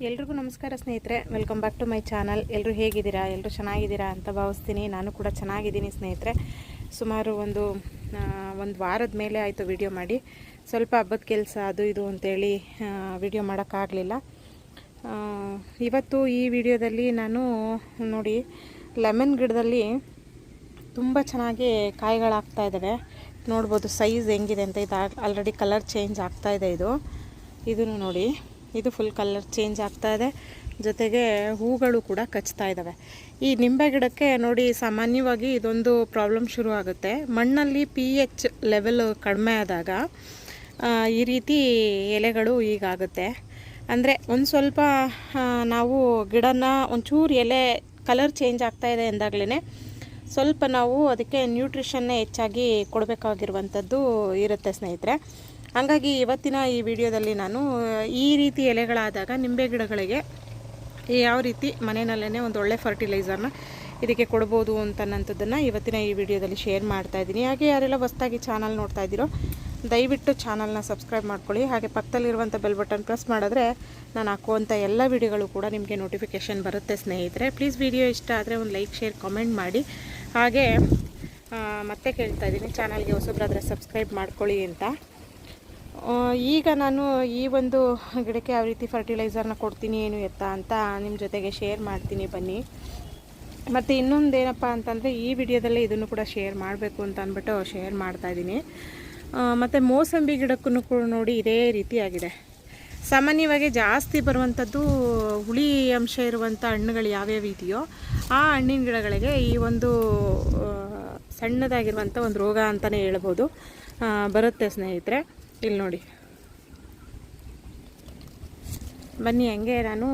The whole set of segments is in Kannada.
ಎಲ್ರಿಗೂ ನಮಸ್ಕಾರ ಸ್ನೇಹಿತರೆ, welcome back to my channel. ಎಲ್ಲರೂ ಹೇಗಿದ್ದೀರಾ? ಎಲ್ಲರೂ ಚೆನ್ನಾಗಿದ್ದೀರಾ ಅಂತ ಭಾವಿಸ್ತೀನಿ. ನಾನು ಕೂಡ ಚೆನ್ನಾಗಿದ್ದೀನಿ ಸ್ನೇಹಿತರೆ. ಸುಮಾರು ಒಂದು ವಾರದ ಮೇಲೆ ಆಯಿತು ವಿಡಿಯೋ ಮಾಡಿ. ಸ್ವಲ್ಪ ಹಬ್ಬದ ಕೆಲಸ ಅದು ಇದು ಅಂತೇಳಿ ವಿಡಿಯೋ ಮಾಡೋಕ್ಕಾಗಲಿಲ್ಲ. ಇವತ್ತು ಈ ವಿಡಿಯೋದಲ್ಲಿ ನಾನು ನೋಡಿ ಲೆಮನ್ ಗಿಡದಲ್ಲಿ ತುಂಬ ಚೆನ್ನಾಗಿ ಕಾಯಿಗಳಾಗ್ತಾ ಇದ್ದಾವೆ. ನೋಡ್ಬೋದು ಸೈಜ್ ಹೆಂಗಿದೆ ಅಂತ. ಇದು ಆಲ್ರೆಡಿ ಕಲರ್ ಚೇಂಜ್ ಆಗ್ತಾಯಿದೆ. ಇದೂ ನೋಡಿ, ಇದು ಫುಲ್ ಕಲರ್ ಚೇಂಜ್ ಆಗ್ತಾ ಇದೆ. ಜೊತೆಗೆ ಹೂಗಳು ಕೂಡ ಕಚ್ತಾ ಇದ್ದಾವೆ. ಈ ನಿಂಬೆ ಗಿಡಕ್ಕೆ ನೋಡಿ, ಸಾಮಾನ್ಯವಾಗಿ ಇದೊಂದು ಪ್ರಾಬ್ಲಮ್ ಶುರು ಆಗುತ್ತೆ. ಮಣ್ಣಲ್ಲಿ pH ಲೆವೆಲ್ ಕಡಿಮೆ ಆದಾಗ ಈ ರೀತಿ ಎಲೆಗಳು ಹೀಗಾಗುತ್ತೆ. ಅಂದರೆ ಒಂದು ಸ್ವಲ್ಪ ನಾವು ಗಿಡನ ಒಂಚೂರು ಎಲೆ ಕಲರ್ ಚೇಂಜ್ ಆಗ್ತಾಯಿದೆ ಎಂದಾಗಲೇ ಸ್ವಲ್ಪ ನಾವು ಅದಕ್ಕೆ ನ್ಯೂಟ್ರಿಷನ್ನೇ ಹೆಚ್ಚಾಗಿ ಕೊಡಬೇಕಾಗಿರುವಂಥದ್ದು ಇರುತ್ತೆ ಸ್ನೇಹಿತರೆ. ಹಾಗಾಗಿ ಇವತ್ತಿನ ಈ ವಿಡಿಯೋದಲ್ಲಿ ನಾನು ಈ ರೀತಿ ಎಲೆಗಳಾದಾಗ ನಿಂಬೆ ಗಿಡಗಳಿಗೆ ಯಾವ ರೀತಿ ಮನೆಯಲ್ಲೇ ಒಂದು ಒಳ್ಳೆ ಫರ್ಟಿಲೈಸರ್ನ ಇದಕ್ಕೆ ಕೊಡ್ಬೋದು ಅಂತನ್ನಂಥದ್ದನ್ನು ಇವತ್ತಿನ ಈ ವಿಡಿಯೋದಲ್ಲಿ ಶೇರ್ ಮಾಡ್ತಾಯಿದ್ದೀನಿ. ಹಾಗೆ ಯಾರೆಲ್ಲ ಹೊಸದಾಗಿ ಚಾನಲ್ ನೋಡ್ತಾ ಇದ್ದೀರೋ ದಯವಿಟ್ಟು ಚಾನಲ್ನ ಸಬ್ಸ್ಕ್ರೈಬ್ ಮಾಡ್ಕೊಳ್ಳಿ. ಹಾಗೆ ಪಕ್ಕದಲ್ಲಿರುವಂಥ ಬೆಲ್ ಬಟನ್ ಪ್ರೆಸ್ ಮಾಡಿದ್ರೆ ನಾನು ಹಾಕುವಂಥ ಎಲ್ಲ ವಿಡಿಯೋಗಳು ಕೂಡ ನಿಮಗೆ ನೋಟಿಫಿಕೇಷನ್ ಬರುತ್ತೆ ಸ್ನೇಹಿತರೆ. ಪ್ಲೀಸ್ ವಿಡಿಯೋ ಇಷ್ಟ ಆದರೆ ಒಂದು ಲೈಕ್, ಶೇರ್, ಕಾಮೆಂಟ್ ಮಾಡಿ. ಹಾಗೆ ಮತ್ತೆ ಕೇಳ್ತಾ ಇದ್ದೀನಿ, ಚಾನಲ್ಗೆ ಹೊಸಬ್ರಾದರೆ ಸಬ್ಸ್ಕ್ರೈಬ್ ಮಾಡ್ಕೊಳ್ಳಿ ಅಂತ. ಈಗ ನಾನು ಈ ಒಂದು ಗಿಡಕ್ಕೆ ಯಾವ ರೀತಿ ಫರ್ಟಿಲೈಸರ್ನ ಕೊಡ್ತೀನಿ ಏನು ಎತ್ತ ಅಂತ ನಿಮ್ಮ ಜೊತೆಗೆ ಶೇರ್ ಮಾಡ್ತೀನಿ ಬನ್ನಿ. ಮತ್ತು ಇನ್ನೊಂದು ಏನಪ್ಪ ಅಂತಂದರೆ, ಈ ವಿಡಿಯೋದಲ್ಲೇ ಇದನ್ನು ಕೂಡ ಶೇರ್ ಮಾಡಬೇಕು ಅಂತ ಅಂದ್ಬಿಟ್ಟು ಶೇರ್ ಮಾಡ್ತಾಯಿದ್ದೀನಿ. ಮತ್ತು ಮೋಸಂಬಿ ಗಿಡಕ್ಕೂ ಕೂಡ ನೋಡಿ ಇದೇ ರೀತಿಯಾಗಿದೆ. ಸಾಮಾನ್ಯವಾಗಿ ಜಾಸ್ತಿ ಬರುವಂಥದ್ದು ಹುಳಿ ಅಂಶ ಇರುವಂಥ ಹಣ್ಣುಗಳು ಯಾವ್ಯಾವ ಇದೆಯೋ ಆ ಹಣ್ಣಿನ ಗಿಡಗಳಿಗೆ ಈ ಒಂದು ಸಣ್ಣದಾಗಿರುವಂಥ ಒಂದು ರೋಗ ಅಂತಲೇ ಹೇಳ್ಬೋದು ಬರುತ್ತೆ ಸ್ನೇಹಿತರೆ. ಇಲ್ಲಿ ನೋಡಿ ಬನ್ನಿ, ಹಂಗೆ ನಾನು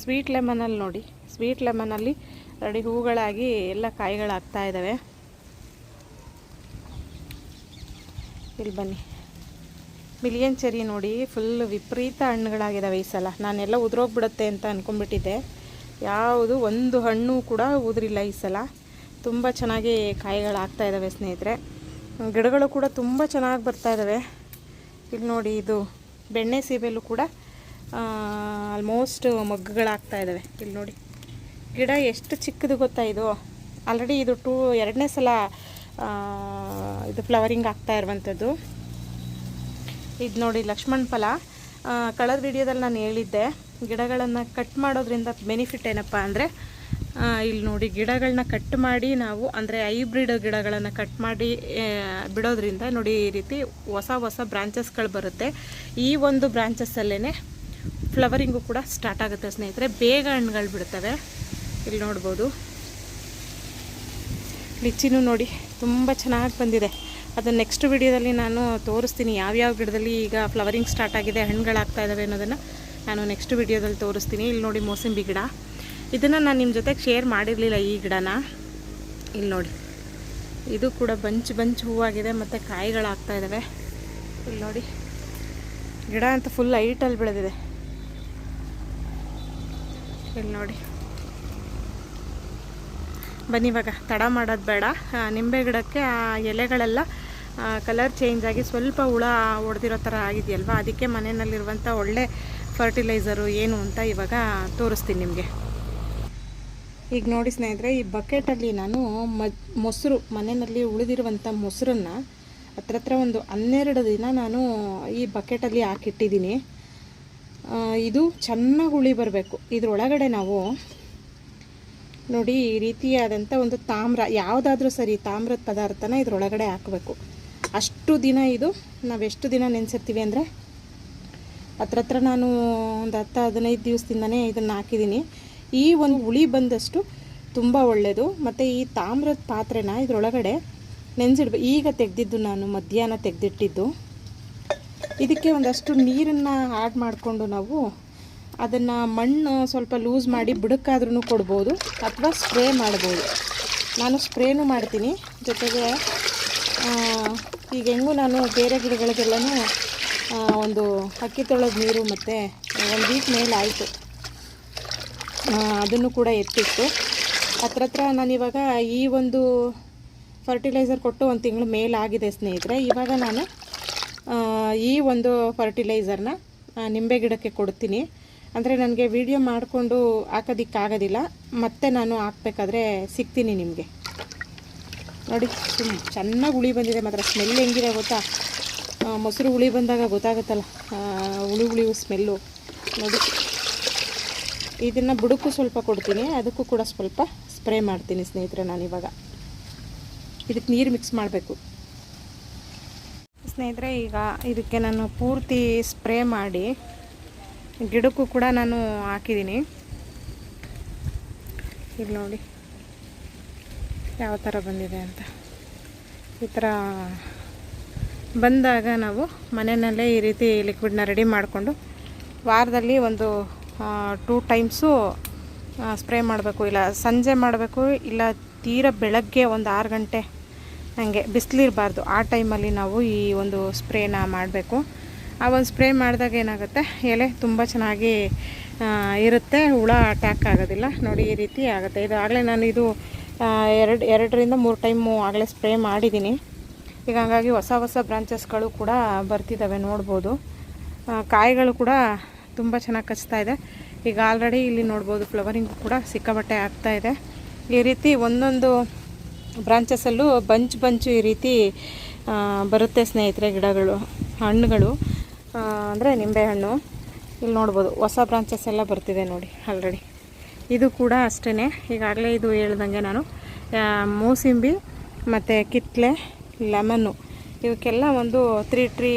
ಸ್ವೀಟ್ ಲೆಮನಲ್ಲಿ ನೋಡಿ, ಸ್ವೀಟ್ ಲೆಮನಲ್ಲಿ ರೆಡಿ ಹೂಗಳಾಗಿ ಎಲ್ಲ ಕಾಯಿಗಳಾಗ್ತಾ ಇದ್ದಾವೆ. ಇಲ್ಲಿ ಬನ್ನಿ, ಮಿಲಿಯನ್ ಚೆರಿ ನೋಡಿ ಫುಲ್ ವಿಪರೀತ ಹಣ್ಣುಗಳಾಗಿದ್ದಾವೆ ಈ ಸಲ. ನಾನೆಲ್ಲ ಉದುರೋಗ್ಬಿಡುತ್ತೆ ಅಂತ ಅಂದ್ಕೊಂಡ್ಬಿಟ್ಟಿದ್ದೆ. ಯಾವುದು ಒಂದು ಹಣ್ಣು ಕೂಡ ಉದುರಿಲ್ಲ ಈ ಸಲ. ತುಂಬ ಚೆನ್ನಾಗಿ ಕಾಯಿಗಳಾಗ್ತಾ ಇದ್ದಾವೆ ಸ್ನೇಹಿತರೆ. ಗಿಡಗಳು ಕೂಡ ತುಂಬ ಚೆನ್ನಾಗಿ ಬರ್ತಾ ಇದ್ದಾವೆ. ಇಲ್ಲಿ ನೋಡಿ, ಇದು ಬೆಣ್ಣೆ ಸೀಬೆಲ್ಲೂ ಕೂಡ ಆಲ್ಮೋಸ್ಟ್ ಮೊಗ್ಗುಗಳಾಗ್ತಾ ಇದ್ದಾವೆ. ಇಲ್ಲಿ ನೋಡಿ, ಗಿಡ ಎಷ್ಟು ಚಿಕ್ಕದು ಗೊತ್ತಾ ಇದು. ಆಲ್ರೆಡಿ ಇದು ಎರಡನೇ ಸಲ ಇದು ಫ್ಲವರಿಂಗ್ ಆಗ್ತಾ ಇರುವಂಥದ್ದು. ಇದು ನೋಡಿ ಲಕ್ಷ್ಮಣ ಫಲ. ಕಳೆದ ವಿಡಿಯೋದಲ್ಲಿ ನಾನು ಹೇಳಿದ್ದೆ, ಗಿಡಗಳನ್ನು ಕಟ್ ಮಾಡೋದ್ರಿಂದ ಬೆನಿಫಿಟ್ ಏನಪ್ಪ ಅಂದರೆ, ಇಲ್ಲಿ ನೋಡಿ ಗಿಡಗಳನ್ನ ಕಟ್ ಮಾಡಿ ನಾವು ಅಂದರೆ ಹೈಬ್ರಿಡ್ ಗಿಡಗಳನ್ನು ಕಟ್ ಮಾಡಿ ಬಿಡೋದ್ರಿಂದ ನೋಡಿ ಈ ರೀತಿ ಹೊಸ ಹೊಸ ಬ್ರಾಂಚಸ್ಗಳು ಬರುತ್ತೆ. ಈ ಒಂದು ಬ್ರಾಂಚಸ್ಸಲ್ಲೇ ಫ್ಲವರಿಂಗು ಕೂಡ ಸ್ಟಾರ್ಟ್ ಆಗುತ್ತೆ ಸ್ನೇಹಿತರೆ. ಬೇಗ ಹಣ್ಣುಗಳು ಬಿಡ್ತವೆ. ಇಲ್ಲಿ ನೋಡ್ಬೋದು, ಲಿಚ್ಚಿನೂ ನೋಡಿ ತುಂಬ ಚೆನ್ನಾಗಿ ಬಂದಿದೆ. ಅದನ್ನು ನೆಕ್ಸ್ಟ್ ವಿಡಿಯೋದಲ್ಲಿ ನಾನು ತೋರಿಸ್ತೀನಿ. ಯಾವ್ಯಾವ ಗಿಡದಲ್ಲಿ ಈಗ ಫ್ಲವರಿಂಗ್ ಸ್ಟಾರ್ಟ್ ಆಗಿದೆ, ಹಣ್ಣುಗಳಾಗ್ತಾ ಇದ್ದಾವೆ ಅನ್ನೋದನ್ನು ನಾನು ನೆಕ್ಸ್ಟ್ ವಿಡಿಯೋದಲ್ಲಿ ತೋರಿಸ್ತೀನಿ. ಇಲ್ಲಿ ನೋಡಿ ಮೋಸಂಬಿ ಗಿಡ, ಇದನ್ನು ನಾನು ನಿಮ್ಮ ಜೊತೆಗೆ ಶೇರ್ ಮಾಡಿರಲಿಲ್ಲ ಈ ಗಿಡನ. ಇಲ್ಲಿ ನೋಡಿ, ಇದು ಕೂಡ ಬಂಚ್ ಹೂವಾಗಿದೆ ಮತ್ತು ಕಾಯಿಗಳಾಗ್ತಾ ಇದ್ದಾವೆ. ಇಲ್ಲಿ ನೋಡಿ, ಗಿಡ ಅಂತ ಫುಲ್ ಹೈಟಲ್ಲಿ ಬೆಳೆದಿದೆ. ಇಲ್ಲಿ ನೋಡಿ, ಬನ್ನಿ ಇವಾಗ ತಡ ಮಾಡೋದು ಬೇಡ. ನಿಂಬೆ ಗಿಡಕ್ಕೆ ಆ ಎಲೆಗಳೆಲ್ಲ ಕಲರ್ ಚೇಂಜ್ ಆಗಿ ಸ್ವಲ್ಪ ಹುಳ ಹೊಡೆದಿರೋ ಥರ ಆಗಿದೆಯಲ್ವ, ಅದಕ್ಕೆ ಮನೆಯಲ್ಲಿರುವಂಥ ಒಳ್ಳೆ ಫರ್ಟಿಲೈಸರು ಏನು ಅಂತ ಇವಾಗ ತೋರಿಸ್ತೀನಿ ನಿಮಗೆ. ಈಗ ನೋಡಿ ಸ್ನೇಹಿತರೆ, ಈ ಬಕೆಟಲ್ಲಿ ನಾನು ಮೊಸರು ಮನೆಯಲ್ಲಿ ಉಳಿದಿರುವಂಥ ಮೊಸರನ್ನು ಹತ್ರ ಒಂದು 12 ದಿನ ನಾನು ಈ ಬಕೆಟಲ್ಲಿ ಹಾಕಿಟ್ಟಿದ್ದೀನಿ. ಇದು ಚೆನ್ನಾಗಿ ಹುಳಿ ಬರಬೇಕು. ಇದರೊಳಗಡೆ ನಾವು ನೋಡಿ ಈ ರೀತಿಯಾದಂಥ ಒಂದು ತಾಮ್ರ, ಯಾವುದಾದ್ರೂ ಸರಿ ತಾಮ್ರದ ಪದಾರ್ಥನ ಇದರೊಳಗಡೆ ಹಾಕಬೇಕು. ಅಷ್ಟು ದಿನ ಇದು ನಾವೆಷ್ಟು ದಿನ ನೆನೆಸಿರ್ತೀವಿ ಅಂದರೆ ಹತ್ರ ನಾನು ಒಂದು 10-15 ದಿವಸದಿಂದನೇ ಇದನ್ನು ಹಾಕಿದ್ದೀನಿ. ಈ ಒಂದು ಹುಳಿ ಬಂದಷ್ಟು ತುಂಬ ಒಳ್ಳೆಯದು. ಮತ್ತು ಈ ತಾಮ್ರದ ಪಾತ್ರೆನ ಇದರೊಳಗಡೆ ನೆನೆಸಿಡ್ಬೇಕು. ಈಗ ತೆಗೆದಿದ್ದು ನಾನು ಮಧ್ಯಾಹ್ನ ತೆಗೆದಿಟ್ಟಿದ್ದು. ಇದಕ್ಕೆ ಒಂದಷ್ಟು ನೀರನ್ನು ಆ್ಯಡ್ ಮಾಡಿಕೊಂಡು ನಾವು ಅದನ್ನು ಮಣ್ಣು ಸ್ವಲ್ಪ ಲೂಸ್ ಮಾಡಿ ಬುಡಕ್ಕಾದ್ರೂ ಕೊಡ್ಬೋದು ಅಥವಾ ಸ್ಪ್ರೇ ಮಾಡ್ಬೋದು. ನಾನು ಸ್ಪ್ರೇನೂ ಮಾಡ್ತೀನಿ. ಜೊತೆಗೆ ಈಗ ಹೆಂಗೂ ನಾನು ಬೇರೆ ಗಿಡಗಳಿಗೆಲ್ಲನೂ ಒಂದು ಅಕ್ಕಿ ತೊಳೆದ ನೀರು ಮತ್ತು 1 ವೀಕ್ ಮೇಲೆ ಆಯಿತು, ಅದನ್ನು ಕೂಡ ಎತ್ತಿತ್ತು. ಹತ್ರ ನಾನಿವಾಗ ಈ ಒಂದು ಫರ್ಟಿಲೈಸರ್ ಕೊಟ್ಟು 1 ತಿಂಗಳು ಮೇಲಾಗಿದೆ ಸ್ನೇಹಿತರೆ. ಇವಾಗ ನಾನು ಈ ಒಂದು ಫರ್ಟಿಲೈಸರ್ನ ನಿಂಬೆ ಗಿಡಕ್ಕೆ ಕೊಡ್ತೀನಿ. ಅಂದರೆ ನನಗೆ ವಿಡಿಯೋ ಮಾಡಿಕೊಂಡು ಹಾಕೋದಕ್ಕಾಗೋದಿಲ್ಲ, ಮತ್ತೆ ನಾನು ಹಾಕಬೇಕಾದ್ರೆ ಸಿಗ್ತೀನಿ ನಿಮಗೆ. ನೋಡಿ ಚೆನ್ನಾಗಿ ಹುಳಿ ಬಂದಿದೆ ಮಾತ್ರ. ಸ್ಮೆಲ್ ಹೆಂಗಿದೆ ಗೊತ್ತಾ, ಮೊಸರು ಹುಳಿ ಬಂದಾಗ ಗೊತ್ತಾಗುತ್ತಲ್ಲ, ಹುಳಿ ಹುಳಿ ಸ್ಮೆಲ್ಲು. ನೋಡಿ ಇದನ್ನು ಬುಡಕ್ಕೂ ಸ್ವಲ್ಪ ಕೊಡ್ತೀನಿ, ಅದಕ್ಕೂ ಕೂಡ ಸ್ವಲ್ಪ ಸ್ಪ್ರೇ ಮಾಡ್ತೀನಿ ಸ್ನೇಹಿತರೆ. ನಾನಿವಾಗ ಇದಕ್ಕೆ ನೀರು ಮಿಕ್ಸ್ ಮಾಡಬೇಕು ಸ್ನೇಹಿತರೆ. ಈಗ ಇದಕ್ಕೆ ನಾನು ಪೂರ್ತಿ ಸ್ಪ್ರೇ ಮಾಡಿ ಗಿಡಕ್ಕೂ ಕೂಡ ನಾನು ಹಾಕಿದ್ದೀನಿ. ಇಲ್ಲಿ ನೋಡಿ ಯಾವ ಥರ ಬಂದಿದೆ ಅಂತ. ಈ ಥರ ಬಂದಾಗ ನಾವು ಮನೆಯಲ್ಲೇ ಈ ರೀತಿ ಲಿಕ್ವಿಡ್ನ ರೆಡಿ ಮಾಡಿಕೊಂಡು ವಾರದಲ್ಲಿ ಒಂದು 2 ಟೈಮ್ಸು ಸ್ಪ್ರೇ ಮಾಡಬೇಕು. ಇಲ್ಲ ಸಂಜೆ ಮಾಡಬೇಕು, ಇಲ್ಲ ತೀರ ಬೆಳಗ್ಗೆ ಒಂದು 6 ಗಂಟೆ ಹಾಗೆ ಬಿಸಿಲಿರಬಾರ್ದು, ಆ ಟೈಮಲ್ಲಿ ನಾವು ಈ ಒಂದು ಸ್ಪ್ರೇನ ಮಾಡಬೇಕು. ಆ ಒಂದು ಸ್ಪ್ರೇ ಮಾಡಿದಾಗ ಏನಾಗುತ್ತೆ, ಎಲೆ ತುಂಬ ಚೆನ್ನಾಗಿ ಇರುತ್ತೆ, ಹುಳ ಅಟ್ಯಾಕ್ ಆಗೋದಿಲ್ಲ. ನೋಡಿ ಈ ರೀತಿ ಆಗುತ್ತೆ. ಇದು ಆಗಲೇ ನಾನು ಇದು 2ರಿಂದ 3 ಟೈಮು ಆಗಲೇ ಸ್ಪ್ರೇ ಮಾಡಿದ್ದೀನಿ. ಈಗ ಹಾಗಾಗಿ ಹೊಸ ಹೊಸ ಬ್ರಾಂಚಸ್ಗಳು ಕೂಡ ಬರ್ತಿದ್ದಾವೆ, ನೋಡ್ಬೋದು. ಕಾಯಿಗಳು ಕೂಡ ತುಂಬ ಚೆನ್ನಾಗಿ ಕಚ್ತಾ ಇದೆ. ಈಗ ಆಲ್ರೆಡಿ ಇಲ್ಲಿ ನೋಡ್ಬೋದು ಫ್ಲವರಿಂಗ್ ಕೂಡ ಸಿಕ್ಕಾಪಟ್ಟೆ ಆಗ್ತಾಯಿದೆ. ಈ ರೀತಿ ಒಂದೊಂದು ಬ್ರಾಂಚಸ್ಸಲ್ಲೂ ಬಂಚು ಈ ರೀತಿ ಬರುತ್ತೆ ಸ್ನೇಹಿತರೆ. ಗಿಡಗಳು, ಹಣ್ಣುಗಳು ಅಂದರೆ ನಿಂಬೆಹಣ್ಣು. ಇಲ್ಲಿ ನೋಡ್ಬೋದು ಹೊಸ ಬ್ರಾಂಚಸ್ ಎಲ್ಲ ಬರ್ತಿದೆ ನೋಡಿ ಆಲ್ರೆಡಿ. ಇದು ಕೂಡ ಅಷ್ಟೇ. ಈಗಾಗಲೇ ಇದು ಹೇಳ್ದಂಗೆ ನಾನು ಮೂಸಂಬಿ ಮತ್ತು ಕಿತ್ತಲೆ, ಲೆಮನ್ನು ಇವಕ್ಕೆಲ್ಲ ಒಂದು 3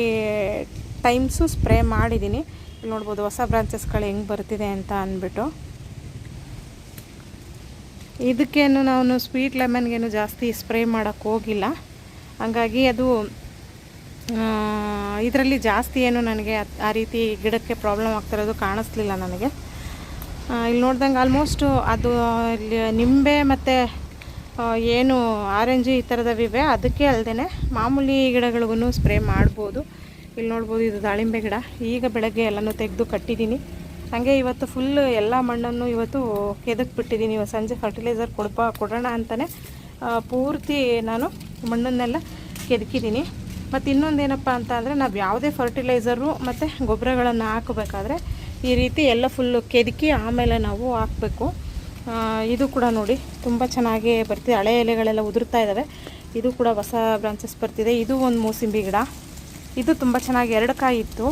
ಟೈಮ್ಸು ಸ್ಪ್ರೇ ಮಾಡಿದ್ದೀನಿ. ಇಲ್ಲಿ ನೋಡ್ಬೋದು ಹೊಸ ಬ್ರಾಂಚಸ್ಗಳು ಹೆಂಗೆ ಬರ್ತಿದೆ ಅಂತ ಅಂದ್ಬಿಟ್ಟು. ಇದಕ್ಕೇನು ನಾನು ಸ್ವೀಟ್ ಲೆಮನ್ಗೇನು ಜಾಸ್ತಿ ಸ್ಪ್ರೇ ಮಾಡೋಕ್ಕೆ ಹೋಗಿಲ್ಲ, ಹಂಗಾಗಿ ಅದು ಇದರಲ್ಲಿ ಜಾಸ್ತಿ ಏನು ನನಗೆ ಆ ರೀತಿ ಗಿಡಕ್ಕೆ ಪ್ರಾಬ್ಲಮ್ ಆಗ್ತಿರೋದು ಕಾಣಿಸ್ಲಿಲ್ಲ ನನಗೆ. ಇಲ್ಲಿ ನೋಡ್ದಂಗೆ ಆಲ್ಮೋಸ್ಟು ಅದು ನಿಂಬೆ ಮತ್ತು ಏನು ಆರೆಂಜು ಈ ಥರದವಿವೆ, ಅದಕ್ಕೆ ಅಲ್ಲದೆ ಮಾಮೂಲಿ ಗಿಡಗಳಿಗೂ ಸ್ಪ್ರೇ ಮಾಡ್ಬೋದು. ಇಲ್ಲಿ ನೋಡ್ಬೋದು ಇದು ದಾಳಿಂಬೆ ಗಿಡ. ಈಗ ಬೆಳಗ್ಗೆ ಎಲ್ಲನೂ ತೆಗೆದು ಕಟ್ಟಿದ್ದೀನಿ. ಹಾಗೆ ಇವತ್ತು ಫುಲ್ ಎಲ್ಲ ಮಣ್ಣನ್ನು ಇವತ್ತು ಕೆದಕ್ಬಿಟ್ಟಿದ್ದೀನಿ. ಇವತ್ತು ಸಂಜೆ ಫರ್ಟಿಲೈಸರ್ ಕೊಡೋಣ ಅಂತಲೇ ಪೂರ್ತಿ ನಾನು ಮಣ್ಣನ್ನೆಲ್ಲ ಕೆದಕಿದ್ದೀನಿ. ಮತ್ತು ಇನ್ನೊಂದೇನಪ್ಪ ಅಂತ ಅಂದರೆ ನಾವು ಯಾವುದೇ ಫರ್ಟಿಲೈಸರು ಮತ್ತು ಗೊಬ್ಬರಗಳನ್ನು ಹಾಕಬೇಕಾದ್ರೆ ಈ ರೀತಿ ಎಲ್ಲ ಫುಲ್ಲು ಕೆದಕಿ ಆಮೇಲೆ ನಾವು ಹಾಕಬೇಕು. ಇದು ಕೂಡ ನೋಡಿ ತುಂಬ ಚೆನ್ನಾಗಿ ಬರ್ತಿದೆ. ಹಳೆ ಎಲೆಗಳೆಲ್ಲ ಉದುರ್ತಾ ಇದ್ದಾವೆ. ಇದು ಕೂಡ ಹೊಸ ಬ್ರಾಂಚಸ್ ಬರ್ತಿದೆ. ಇದು ಒಂದು ಮೂಸಂಬಿ ಗಿಡ. ಇದು ತುಂಬ ಚೆನ್ನಾಗಿ 2 ಕಾಯಿ ಇತ್ತು,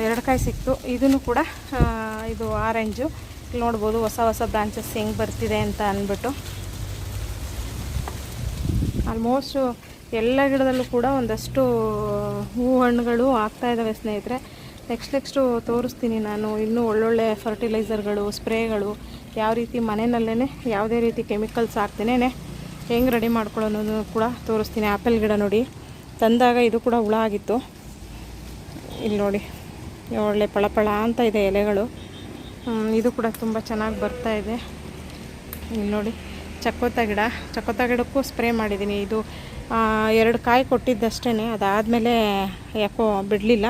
2 ಕಾಯಿ ಸಿಕ್ತು. ಇದನ್ನು ಕೂಡ ಇದು ಆರೆಂಜು. ಇಲ್ಲಿ ನೋಡ್ಬೋದು ಹೊಸ ಹೊಸ ಬ್ರಾಂಚಸ್ ಹೆಂಗೆ ಬರ್ತಿದೆ ಅಂತ ಅಂದ್ಬಿಟ್ಟು. ಆಲ್ಮೋಸ್ಟು ಎಲ್ಲ ಗಿಡದಲ್ಲೂ ಕೂಡ ಒಂದಷ್ಟು ಹೂವು ಹಣ್ಣುಗಳು ಆಗ್ತಾಯಿದ್ದಾವೆ ಸ್ನೇಹಿತರೆ. ನೆಕ್ಸ್ಟು ತೋರಿಸ್ತೀನಿ ನಾನು ಇನ್ನೂ ಒಳ್ಳೊಳ್ಳೆ ಫರ್ಟಿಲೈಸರ್ಗಳು, ಸ್ಪ್ರೇಗಳು ಯಾವ ರೀತಿ ಮನೆಯಲ್ಲೇ ಯಾವುದೇ ರೀತಿ ಕೆಮಿಕಲ್ಸ್ ಹಾಕ್ತೇನೆ ಹೆಂಗೆ ರೆಡಿ ಮಾಡ್ಕೊಳ್ಳೋದು ಕೂಡ ತೋರಿಸ್ತೀನಿ. ಆ್ಯಪಲ್ ಗಿಡ ನೋಡಿ, ತಂದಾಗ ಇದು ಕೂಡ ಹುಳ ಆಗಿತ್ತು. ಇಲ್ಲಿ ನೋಡಿ ಒಳ್ಳೆ ಪಳಪಳ ಅಂತ ಇದೆ ಎಲೆಗಳು. ಇದು ಕೂಡ ತುಂಬ ಚೆನ್ನಾಗಿ ಬರ್ತಾ ಇದೆ. ಇಲ್ಲಿ ನೋಡಿ ಚಕ್ಕೋತ ಗಿಡಕ್ಕೂ ಸ್ಪ್ರೇ ಮಾಡಿದ್ದೀನಿ. ಇದು 2 ಕಾಯಿ ಕೊಟ್ಟಿದ್ದಷ್ಟೇ, ಅದಾದಮೇಲೆ ಯಾಕೋ ಬಿಡಲಿಲ್ಲ.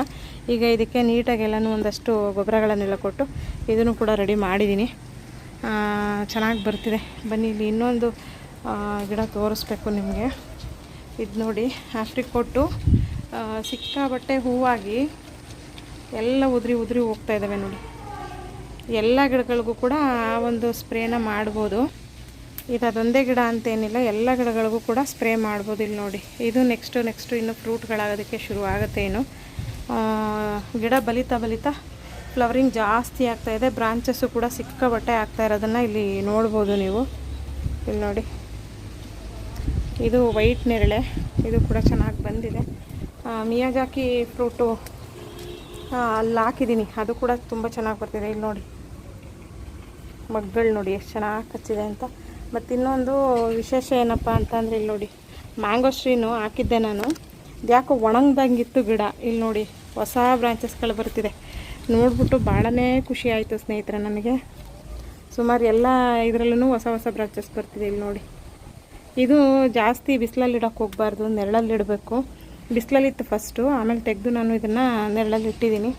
ಈಗ ಇದಕ್ಕೆ ನೀಟಾಗಿ ಎಲ್ಲನೂ ಒಂದಷ್ಟು ಗೊಬ್ಬರಗಳನ್ನೆಲ್ಲ ಕೊಟ್ಟು ಇದನ್ನು ಕೂಡ ರೆಡಿ ಮಾಡಿದ್ದೀನಿ. ಚೆನ್ನಾಗಿ ಬರ್ತಿದೆ. ಬನ್ನಿ ಇಲ್ಲಿ ಇನ್ನೊಂದು ಗಿಡ ತೋರಿಸ್ಬೇಕು ನಿಮಗೆ. ಇದು ನೋಡಿ ಆಫ್ರಿಕೋಟು ಸಿಕ್ಕಾಬಟ್ಟೆ ಹೂವಾಗಿ ಎಲ್ಲ ಉದುರಿ ಹೋಗ್ತಾ ಇದ್ದಾವೆ ನೋಡಿ. ಎಲ್ಲ ಗಿಡಗಳಿಗೂ ಕೂಡ ಆ ಒಂದು ಸ್ಪ್ರೇನ ಮಾಡ್ಬೋದು. ಇದು ಅದೊಂದೇ ಗಿಡ ಅಂತೇನಿಲ್ಲ, ಎಲ್ಲ ಗಿಡಗಳಿಗೂ ಕೂಡ ಸ್ಪ್ರೇ ಮಾಡ್ಬೋದು. ಇಲ್ಲಿ ನೋಡಿ ಇದು ನೆಕ್ಸ್ಟು ಇನ್ನು ಫ್ರೂಟ್ಗಳಾಗೋದಕ್ಕೆ ಶುರು ಆಗುತ್ತೆ. ಇನ್ನು ಗಿಡ ಬಲಿತಾ ಫ್ಲವರಿಂಗ್ ಜಾಸ್ತಿ ಆಗ್ತಾಯಿದೆ. ಬ್ರಾಂಚಸ್ಸು ಕೂಡ ಸಿಕ್ಕಾಬಟ್ಟೆ ಆಗ್ತಾ ಇರೋದನ್ನು ಇಲ್ಲಿ ನೋಡ್ಬೋದು ನೀವು. ಇಲ್ಲಿ ನೋಡಿ ಇದು ವೈಟ್ ನೇರಳೆ, ಇದು ಕೂಡ ಚೆನ್ನಾಗಿ ಬಂದಿದೆ. ಮಿಯಾಜಾಕಿ ಫ್ರೂಟು ಅಲ್ಲಿ ಹಾಕಿದ್ದೀನಿ, ಅದು ಕೂಡ ತುಂಬ ಚೆನ್ನಾಗಿ ಬರ್ತಿದೆ. ಇಲ್ಲಿ ನೋಡಿ ಮಗ್ಗಳು ನೋಡಿ ಎಷ್ಟು ಚೆನ್ನಾಗಿ ಕಚ್ಚಿದೆ ಅಂತ. ಮತ್ತು ಇನ್ನೊಂದು ವಿಶೇಷ ಏನಪ್ಪ ಅಂತಂದರೆ ಇಲ್ಲಿ ನೋಡಿ ಮ್ಯಾಂಗೋಸ್ಟ್ರೀನು ಹಾಕಿದ್ದೆ ನಾನು, ಯಾಕೋ ಒಣಗ್ದಂಗಿತ್ತು ಗಿಡ. ಇಲ್ಲಿ ನೋಡಿ ಹೊಸ ಬ್ರಾಂಚಸ್ಗಳು ಬರ್ತಿದೆ. ನೋಡ್ಬಿಟ್ಟು ಭಾಳನೇ ಖುಷಿ ಆಯಿತು ಸ್ನೇಹಿತರೆ ನನಗೆ. ಸುಮಾರು ಎಲ್ಲ ಇದರಲ್ಲೂ ಹೊಸ ಬ್ರಾಂಚಸ್ ಬರ್ತಿದೆ. ಇಲ್ಲಿ ನೋಡಿ ಇದು ಜಾಸ್ತಿ ಬಿಸಿಲಲ್ಲಿ ಇಡೋಕ್ಕೆ ಹೋಗಬಾರ್ದು, ನೆರಳಲ್ಲಿ ಇಡಬೇಕು. ಬಿಸಿಲಲ್ಲಿತ್ತು ಫಸ್ಟು, ಆಮೇಲೆ ತೆಗೆದು ನಾನು ಇದನ್ನು ನೆರಳಲ್ಲಿ ಇಟ್ಟಿದ್ದೀನಿ.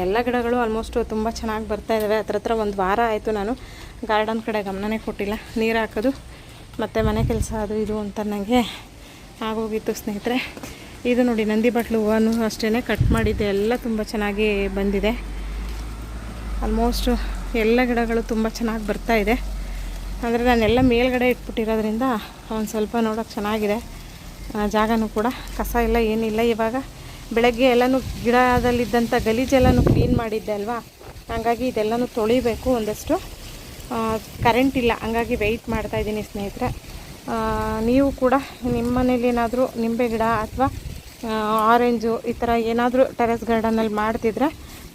ಎಲ್ಲ ಗಿಡಗಳು ಆಲ್ಮೋಸ್ಟು ತುಂಬ ಚೆನ್ನಾಗಿ ಬರ್ತಾಯಿದ್ದಾವೆ. ಹತ್ರ 1 ವಾರ ಆಯಿತು ನಾನು ಗಾರ್ಡನ್ ಕಡೆ ಗಮನನೇ ಕೊಟ್ಟಿಲ್ಲ. ನೀರು ಹಾಕೋದು ಮತ್ತು ಮನೆ ಕೆಲಸ ಅದು ಇದು ಅಂತ ನನಗೆ ಆಗೋಗಿತ್ತು ಸ್ನೇಹಿತರೆ. ಇದು ನೋಡಿ ನಂದಿ ಬಟ್ಲು ಹೂವನ್ನು ಅಷ್ಟೇ ಕಟ್ ಮಾಡಿದ್ದೆ, ಎಲ್ಲ ತುಂಬ ಚೆನ್ನಾಗಿ ಬಂದಿದೆ. ಆಲ್ಮೋಸ್ಟ್ ಎಲ್ಲ ಗಿಡಗಳು ತುಂಬ ಚೆನ್ನಾಗಿ ಬರ್ತಾಯಿದೆ. ಅಂದರೆ ನಾನೆಲ್ಲ ಮೇಲ್ಗಡೆ ಇಟ್ಬಿಟ್ಟಿರೋದ್ರಿಂದ ಒಂದು ಸ್ವಲ್ಪ ನೋಡೋಕೆ ಚೆನ್ನಾಗಿದೆ. ಜಾಗನೂ ಕೂಡ ಕಸ ಎಲ್ಲ ಏನಿಲ್ಲ. ಇವಾಗ ಬೆಳಗ್ಗೆ ಎಲ್ಲನೂ ಗಿಡದಲ್ಲಿದ್ದಂಥ ಗಲೀಜೆಲ್ಲನೂ ಕ್ಲೀನ್ ಮಾಡಿದ್ದೆ ಅಲ್ವಾ, ಹಾಗಾಗಿ ಇದೆಲ್ಲನೂ ತೊಳಿಬೇಕು. ಒಂದಷ್ಟು ಕರೆಂಟ್ ಇಲ್ಲ, ಹಂಗಾಗಿ ವೆಯ್ಟ್ ಮಾಡ್ತಾಯಿದ್ದೀನಿ ಸ್ನೇಹಿತರೆ. ನೀವು ಕೂಡ ನಿಮ್ಮ ಮನೇಲಿ ಏನಾದರೂ ನಿಂಬೆ ಗಿಡ ಅಥವಾ ಆರೆಂಜು ಈ ಥರ ಏನಾದರೂ ಟೆರೆಸ್ ಗಾರ್ಡನಲ್ಲಿ ಮಾಡ್ತಿದ್ರೆ,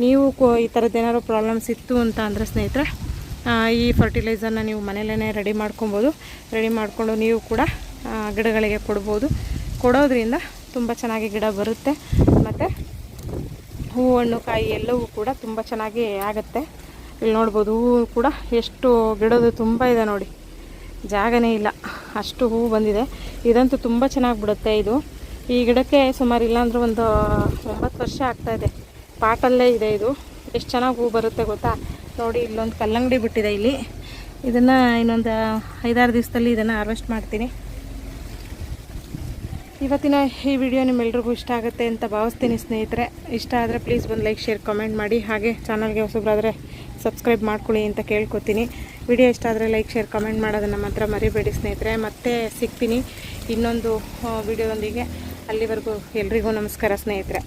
ನೀವು ಈ ಥರದ್ದು ಏನಾದರೂ ಪ್ರಾಬ್ಲಮ್ಸ್ ಇತ್ತು ಅಂತ ಅಂದರೆ ಸ್ನೇಹಿತರೆ, ಈ ಫರ್ಟಿಲೈಸರ್ನ ನೀವು ಮನೇಲೇ ರೆಡಿ ಮಾಡ್ಕೊಬೋದು. ರೆಡಿ ಮಾಡಿಕೊಂಡು ನೀವು ಕೂಡ ಗಿಡಗಳಿಗೆ ಕೊಡ್ಬೋದು. ಕೊಡೋದ್ರಿಂದ ತುಂಬ ಚೆನ್ನಾಗಿ ಗಿಡ ಬರುತ್ತೆ ಮತ್ತು ಹೂವು ಹಣ್ಣು ಕಾಯಿ ಎಲ್ಲವೂ ಕೂಡ ತುಂಬ ಚೆನ್ನಾಗಿ ಆಗುತ್ತೆ. ಇಲ್ಲಿ ನೋಡ್ಬೋದು ಹೂವು ಕೂಡ ಎಷ್ಟು ಗಿಡದು ತುಂಬ ಇದೆ ನೋಡಿ, ಜಾಗನೇ ಇಲ್ಲ ಅಷ್ಟು ಹೂವು ಬಂದಿದೆ. ಇದಂತೂ ತುಂಬ ಚೆನ್ನಾಗಿ ಬಿಡುತ್ತೆ. ಇದು ಈ ಗಿಡಕ್ಕೆ ಸುಮಾರು ಇಲ್ಲಾಂದ್ರೆ ಒಂದು 9 ವರ್ಷ ಆಗ್ತಾಯಿದೆ. ಪಾಟಲ್ಲೇ ಇದೆ ಇದು. ಎಷ್ಟು ಚೆನ್ನಾಗಿ ಹೂವು ಬರುತ್ತೆ ಗೊತ್ತಾ. ನೋಡಿ ಇಲ್ಲೊಂದು ಕಲ್ಲಂಗಡಿ ಬಿಟ್ಟಿದೆ ಇಲ್ಲಿ. ಇದನ್ನು ಇನ್ನೊಂದು 5-6 ದಿವಸದಲ್ಲಿ ಇದನ್ನು ಹಾರ್ವೆಸ್ಟ್ ಮಾಡ್ತೀನಿ. ಇವತ್ತಿನ ಈ ವಿಡಿಯೋ ನಿಮ್ಮೆಲ್ರಿಗೂ ಇಷ್ಟ ಆಗುತ್ತೆ ಅಂತ ಭಾವಿಸ್ತೀನಿ ಸ್ನೇಹಿತರೆ. ಇಷ್ಟ ಆದರೆ ಪ್ಲೀಸ್ ಒಂದು ಲೈಕ್ ಶೇರ್ ಕಮೆಂಟ್ ಮಾಡಿ. ಹಾಗೆ ಚಾನಲ್ಗೆ ಹೊಸಬ್ರಾದರೆ ಸಬ್ಸ್ಕ್ರೈಬ್ ಮಾಡ್ಕೊಳ್ಳಿ ಅಂತ ಕೇಳ್ಕೊತೀನಿ. ವಿಡಿಯೋ ಇಷ್ಟ ಆದರೆ ಲೈಕ್ ಶೇರ್ ಕಮೆಂಟ್ ಮಾಡೋದನ್ನು ಮಾತ್ರ ಮರಿಬೇಡಿ ಸ್ನೇಹಿತರೆ. ಮತ್ತೆ ಸಿಗ್ತೀನಿ ಇನ್ನೊಂದು ವಿಡಿಯೋದೊಂದಿಗೆ. ಅಲ್ಲಿವರೆಗೂ ಎಲ್ರಿಗೂ ನಮಸ್ಕಾರ ಸ್ನೇಹಿತರೆ.